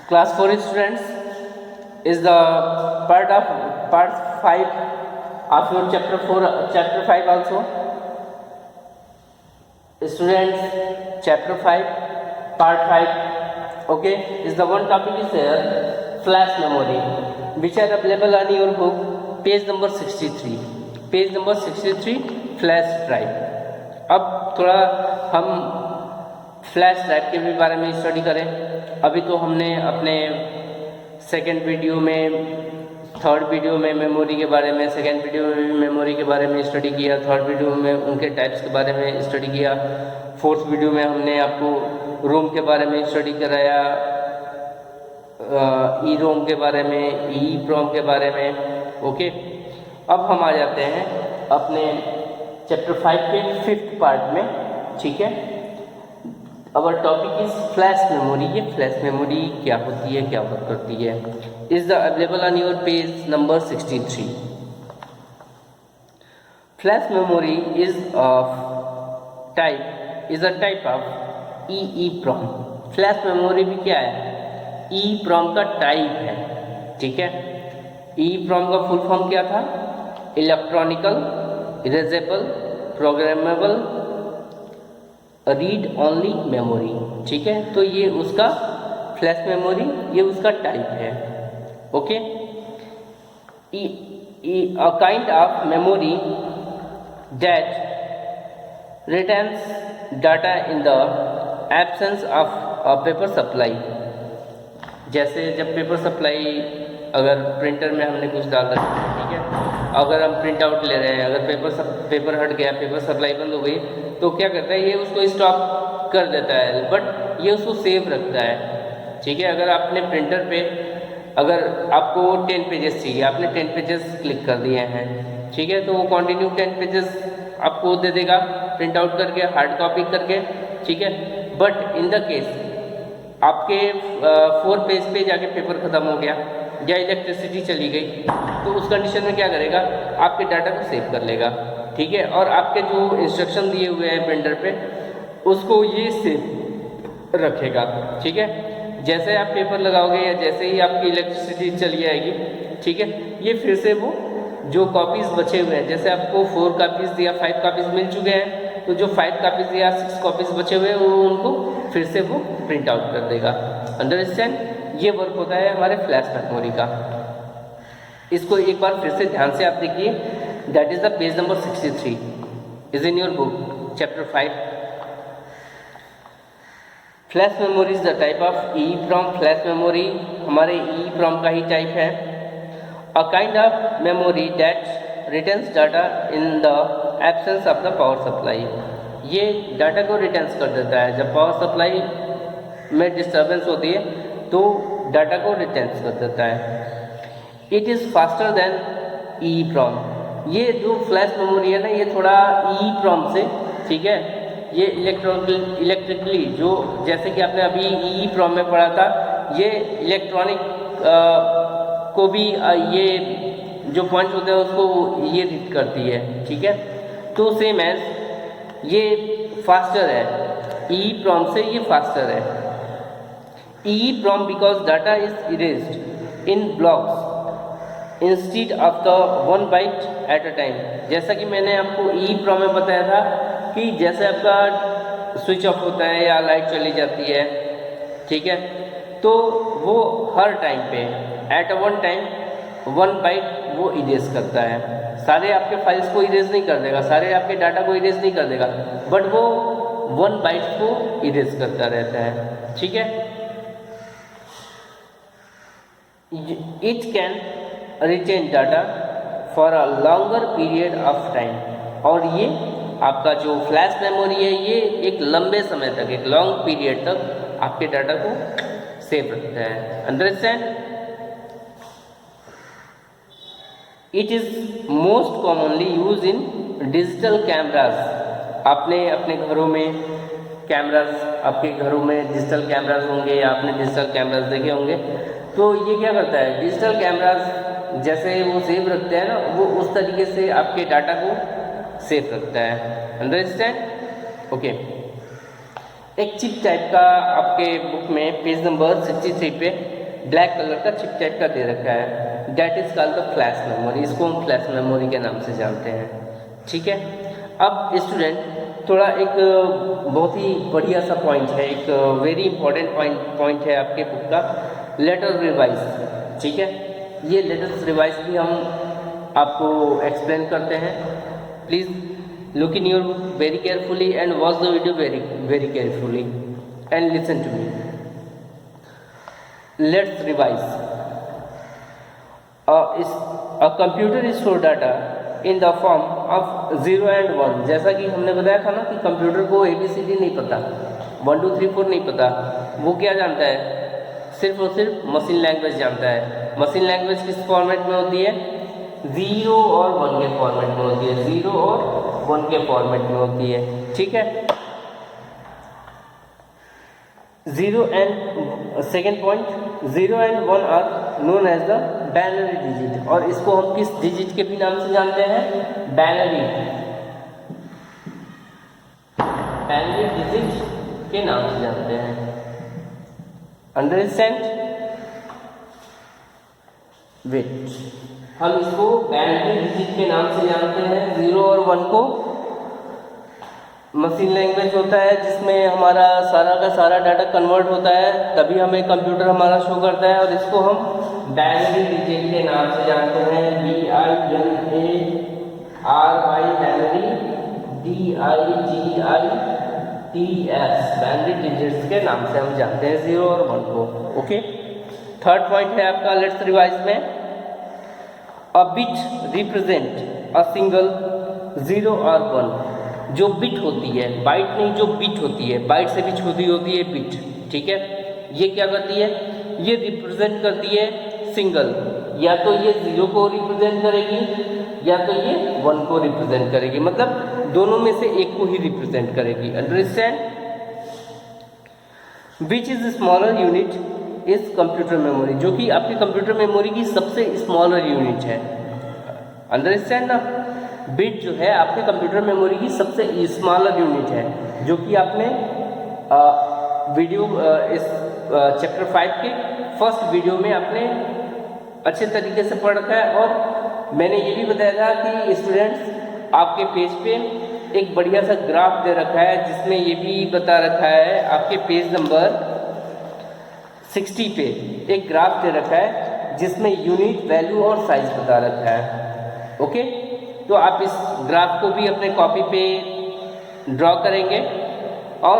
Class 4 students is the part 5 of your chapter 5 also. Students, chapter 5 part 5, okay, is the one topic is there, flash memory, which are available on your book, page number 63, flash drive. अब थोड़ा हम flash drive के भी बारे में study करें. अभी तो हमने अपने सेकेंड वीडियो में, थर्ड वीडियो में मेमोरी के बारे में, सेकेंड वीडियो में भी मेमोरी के बारे में स्टडी किया, थर्ड वीडियो में उनके टाइप्स के बारे में स्टडी किया, फोर्थ वीडियो में हमने आपको रोम के बारे में स्टडी कराया, ई रोम के बारे में, ई प्रोम के बारे में. ओके, अब हम आ जाते हैं अपने चैप्टर 5 के 5th पार्ट में. ठीक है, our topic is flash memory. ये फ्लैश मेमोरी क्या होती है, क्या वर्क करती है, is the available on your page number 63. Flash memory is a type of EEPROM. Flash memory भी क्या है, EEPROM का टाइप है. ठीक है, EEPROM का फुल फॉर्म क्या था, electronical erasable programmable read only memory. ठीक है, तो ये उसका फ्लैश मेमोरी, ये उसका टाइप है. Okay, a kind of memory that retains data in the absence of a paper supply. जैसे जब पेपर सप्लाई, अगर प्रिंटर में हमने कुछ डाल रखा है, ठीक है, अगर हम प्रिंट आउट ले रहे हैं, अगर पेपर हट गया, पेपर सप्लाई बंद हो गई, तो क्या करता है, ये उसको स्टॉप कर देता है, बट ये उसको सेव रखता है. ठीक है, अगर आपने प्रिंटर पे, अगर आपको 10 पेजेस चाहिए, आपने 10 पेजेस क्लिक कर दिए हैं, ठीक है, तो वो कंटिन्यू 10 पेजेस आपको दे देगा प्रिंट आउट करके, हार्ड कॉपी करके. ठीक है, बट इन द केस आपके 4 पेज पे जाके पेपर ख़त्म हो गया या इलेक्ट्रिसिटी चली गई, तो उस कंडीशन में क्या करेगा, आपके डाटा को सेव कर लेगा. ठीक है, और आपके जो इंस्ट्रक्शन दिए हुए हैं प्रिंटर पे, उसको ये सेव रखेगा. ठीक है, जैसे आप पेपर लगाओगे या जैसे ही आपकी इलेक्ट्रिसिटी चली जाएगी, ठीक है, ये फिर से वो जो कॉपीज़ बचे हुए हैं, जैसे आपको 4 कॉपीज़ या 5 कॉपीज़ मिल चुके हैं, तो जो 5 कॉपीज़ या 6 कॉपीज़ बचे हुए हैं, वो उनको फिर से वो प्रिंट आउट कर देगा. अंडरस्टैंड, ये वर्क होता है हमारे फ्लैश मेमोरी का. इसको एक बार फिर से ध्यान से आप देखिए. That is the page number 63 is in your book, chapter 5. Flash memory is the type of EEPROM. Flash memory हमारे EEPROM का ही टाइप है. A kind of memory that retains data in the absence of the power supply. ये data को retains कर देता है. जब power supply में डिस्टर्बेंस होती है तो डाटा को रिटेन्स कर देता है. It is faster than EEPROM. ये जो फ्लैश मेमोरी है ना, ये थोड़ा EEPROM से, ठीक है, ये इलेक्ट्रिकली जो, जैसे कि आपने अभी EEPROM में पढ़ा था, ये इलेक्ट्रॉनिक को भी ये जो पॉइंट्स होते हैं उसको ये रीड करती है. ठीक है, तो सेम एज ये फास्टर है, EEPROM से ये फास्टर है. EEPROM because data is erased in blocks instead of the 1 byte at a time. जैसा कि मैंने आपको EEPROM में बताया था कि जैसे आपका स्विच ऑफ होता है या लाइट चली जाती है, ठीक है, तो वो हर टाइम पे एट अ 1 टाइम 1 बाइट वो इरेज करता है. सारे आपके फाइल्स को इरेज नहीं कर देगा, सारे आपके डाटा को इरेज नहीं कर देगा, बट वो 1 बाइट को इरेज करता रहता है. ठीक है, it can retain data for a longer period of time. और ये आपका जो फ्लैश मेमोरी है, ये एक लंबे समय तक, एक लॉन्ग पीरियड तक आपके डाटा को सेव रखता है. Understand, it is most commonly use in digital cameras. आपने अपने घरों में कैमराज, आपके घरों में डिजिटल कैमराज होंगे या आपने डिजिटल कैमराज देखे होंगे, तो ये क्या करता है, डिजिटल कैमराज जैसे वो सेव रखते हैं ना, वो उस तरीके से आपके डाटा को सेव रखता है. Understand, okay. एक चिप टाइप का आपके बुक में पेज नंबर 63 पे ब्लैक कलर का चिप टाइप का दे रखा है, that is called the flash memory. इसको हम फ्लैश मेमोरी के नाम से जानते हैं। ठीक है, अब स्टूडेंट थोड़ा एक बहुत ही बढ़िया सा पॉइंट है, एक वेरी इंपॉर्टेंट पॉइंट है आपके बुक का, लेटर रिवाइज। ठीक है, ये लेटर रिवाइज भी हम आपको एक्सप्लेन करते हैं। Please look in your book very carefully and watch the video very carefully and listen to me. Let's revise. A computer store data in the form of 0 and 1। जैसा कि हमने बताया था ना कि कंप्यूटर को ABCD नहीं पता, 1 2 3 4 नहीं पता, वो क्या जानता है, सिर्फ और सिर्फ मशीन लैंग्वेज जानता है। मशीन लैंग्वेज किस फॉर्मेट में होती है, 0 और 1 के फॉर्मेट में होती है, 0 और 1 के फॉर्मेट में होती है। ठीक है, 0 and second point, 0 and 1 are known as the binary digit, और इसको हम किस डिजिट के भी नाम से जानते हैं, बाइनरी डिजिट के नाम से जानते हैं। अंडरस्टैंड? वेट, हम इसको बाइनरी डिजिट के नाम से जानते हैं। 0 और 1 को मशीन लैंग्वेज होता है जिसमें हमारा सारा का सारा डाटा कन्वर्ट होता है, तभी हमें कंप्यूटर हमारा शो करता है, और इसको हम बाइनरी डिजिट के नाम से जानते हैं। BINARY binary, DIGITS binary digits के नाम से हम जानते हैं 0 और 1 को। ओके, थर्ड पॉइंट है आपका लेट्स रिवाइज में, A bit represent a single 0 और 1। जो बिट होती है, बाइट नहीं, जो बिट होती है, बाइट से भी छोटी होती है बिट। ठीक है, ये क्या करती है, ये रिप्रेजेंट करती है सिंगल, या तो ये 0 को रिप्रेजेंट करेगी या तो ये 1 को रिप्रेजेंट करेगी, मतलब दोनों में से एक को ही रिप्रेजेंट करेगी। Understand? Which is smaller unit इस कंप्यूटर मेमोरी, जो कि आपकी कंप्यूटर मेमोरी की सबसे स्मॉलर यूनिट है। अंडरस्टैंड ना? बिट जो है आपके कंप्यूटर मेमोरी की सबसे स्मॉलर यूनिट है, जो कि आपने वीडियो इस चैप्टर 5 के फर्स्ट वीडियो में आपने अच्छे तरीके से पढ़ रखा है। और मैंने ये भी बताया था कि स्टूडेंट्स आपके पेज पे एक बढ़िया सा ग्राफ दे रखा है, जिसमें ये भी बता रखा है, आपके पेज नंबर 60 पे एक ग्राफ दे रखा है जिसमें यूनिट, वैल्यू और साइज बता रखा है। ओके, तो आप इस ग्राफ को भी अपने कॉपी पे ड्रॉ करेंगे और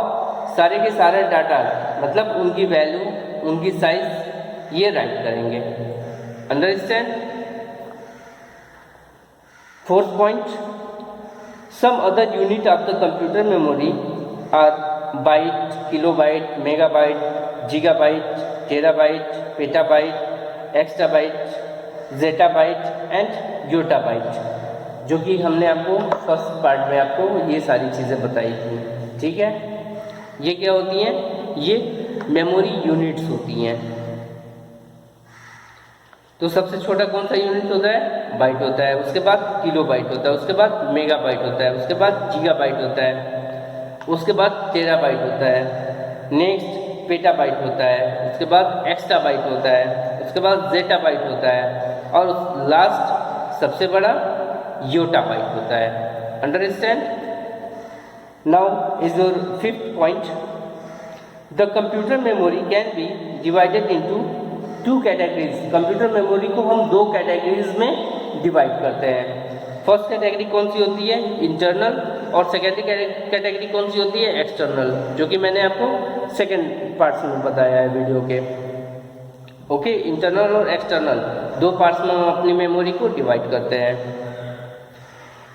सारे के सारे डाटा, मतलब उनकी वैल्यू, उनकी साइज, ये राइट करेंगे। Understand? Fourth point, some other unit of the computer memory are byte, kilobyte, megabyte, gigabyte, terabyte, petabyte, exabyte, zettabyte and yottabyte, जो कि हमने आपको फर्स्ट पार्ट में आपको ये सारी चीज़ें बताई थी। ठीक है, ये क्या होती हैं, ये मेमोरी यूनिट्स होती हैं। तो सबसे छोटा कौन सा यूनिट होता है, बाइट होता है, उसके बाद किलोबाइट होता है, उसके बाद मेगाबाइट होता है, उसके बाद गीगाबाइट होता है, उसके बाद टेराबाइट होता है, नेक्स्ट पेटाबाइट होता है, उसके बाद एक्स्ट्राबाइट होता है, उसके बाद जेटाबाइट होता है, और लास्ट सबसे बड़ा योटाबाइट होता है। Understand? Now is your fifth point, the computer memory can be divided into 2 categories. Computer memory को हम 2 कैटेगरीज में डिवाइड करते हैं। फर्स्ट कैटेगरी कौन सी होती है, इंटरनल, और सेकेंडरी कैटेगरी कौन सी होती है, एक्सटर्नल, जो कि मैंने आपको सेकेंड पार्ट्स में बताया है वीडियो के। ओके, इंटरनल और एक्सटर्नल 2 पार्ट्स में हम अपनी मेमोरी को डिवाइड करते हैं।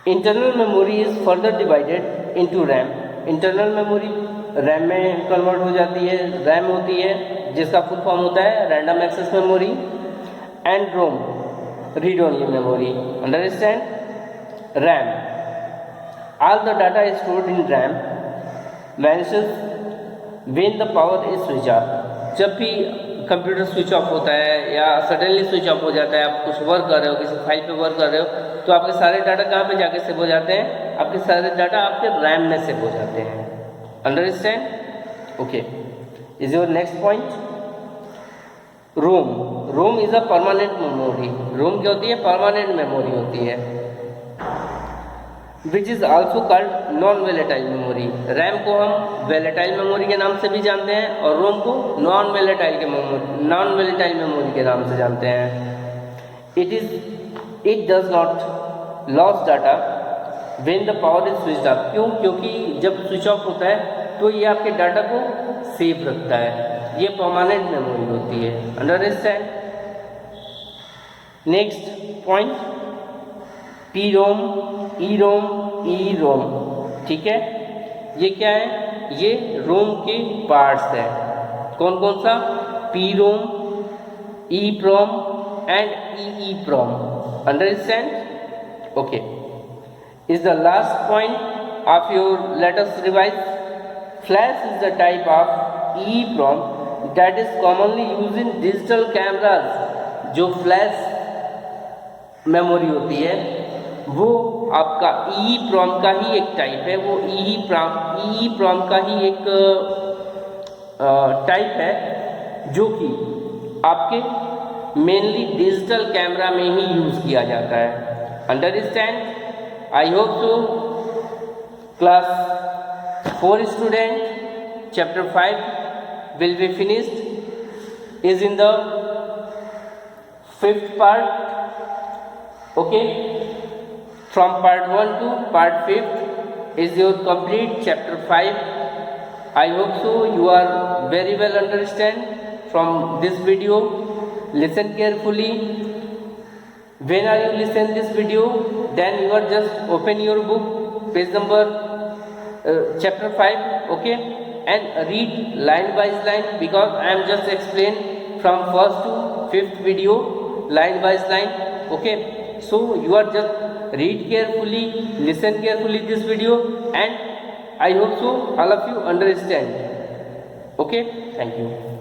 Internal memory is further divided into RAM. Internal memory RAM में कन्वर्ट हो जाती है। रैम होती है जिसका फुल फॉर्म होता है random access memory, and ROM, read only memory. Understand? RAM, all the data is stored in RAM vanishes when the power is switched off। जब भी कंप्यूटर स्विच ऑफ होता है या सडनली स्विच ऑफ हो जाता है, आप कुछ वर्क कर रहे हो, किसी फाइल पे वर्क कर रहे हो, तो आपके सारे डाटा कहाँ पे जाके सेव हो जाते हैं, आपके सारे डाटा आपके रैम में सेव हो जाते हैं। Understand? Okay, is your next point, ROM is a permanent memory. ROM क्या होती है? परमानेंट मेमोरी होती है। Which is also called non volatile memory. RAM को हम वेलेटाइल मेमोरी के नाम से भी जानते हैं और रोम को नॉन वेलेटाइल मेमोरी के नाम से जानते हैं। It does not loss data when the power is switched off. क्यों? क्योंकि जब स्विच ऑफ होता है तो ये आपके डाटा को सेव रखता है। ये परमानेंट मेमोरी होती है। Understand? Next point, P ROM, E ROM, E ROM. ठीक है, ये क्या है? ये रोम के पार्ट्स है। कौन कौन सा? P ROM, E PROM and E PROM. Understand? Okay, is the last point of your, let us revise. Flash is the type of E PROM that is commonly used in digital cameras। जो flash memory होती है वो आपका ई प्रोम का ही एक type है। वो ई प्रोम का ही एक टाइप है जो कि आपके मेनली डिजिटल कैमरा में ही यूज किया जाता है। Understand? I hope so. Class 4 student, chapter 5 will be finished, is in the 5th part। okay, from part 1 to part 5th is your complete chapter 5। I hope so you are very well understand from this video। Listen carefully। when are you listen this video, then you are just open your book, page number chapter 5, okay, and read line by line, because I am just explain from 1st to 5th video line by line। okay, so you are just read carefully, listen carefully this video, and I hope so all of you understand। okay, thank you।